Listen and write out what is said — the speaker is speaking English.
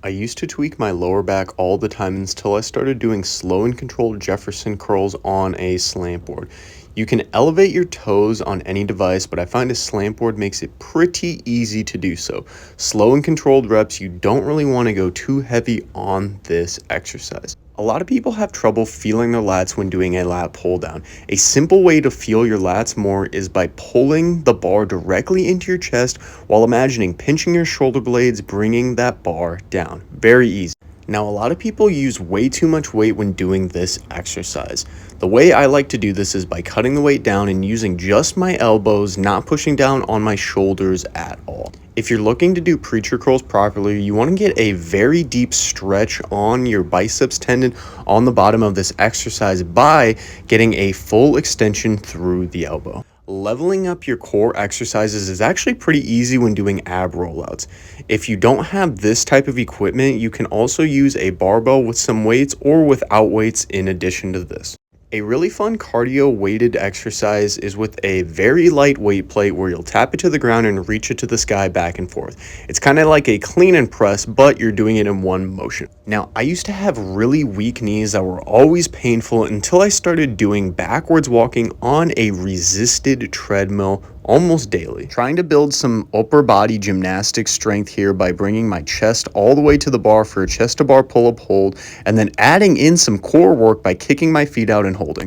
I used to tweak my lower back all the time until I started doing slow and controlled Jefferson curls on a slant board. You can elevate your toes on any device, but I find a slant board makes it pretty easy to do so. Slow and controlled reps, you don't really want to go too heavy on this exercise. A lot of people have trouble feeling their lats when doing a lat pull down. A simple way to feel your lats more is by pulling the bar directly into your chest while imagining pinching your shoulder blades, bringing that bar down. Very easy. Now, a lot of people use way too much weight when doing this exercise. The way I like to do this is by cutting the weight down and using just my elbows, not pushing down on my shoulders at all. If you're looking to do preacher curls properly, you want to get a very deep stretch on your biceps tendon on the bottom of this exercise by getting a full extension through the elbow. Leveling up your core exercises is actually pretty easy when doing ab rollouts. If you don't have this type of equipment, you can also use a barbell with some weights or without weights in addition to this. A really fun cardio weighted exercise is with a very light weight plate where you'll tap it to the ground and reach it to the sky back and forth. It's kind of like a clean and press, but you're doing it in one motion. Now, I used to have really weak knees that were always painful until I started doing backwards walking on a resisted treadmill almost daily. Trying to build some upper body gymnastic strength here by bringing my chest all the way to the bar for a chest to bar pull-up hold, and then adding in some core work by kicking my feet out and holding.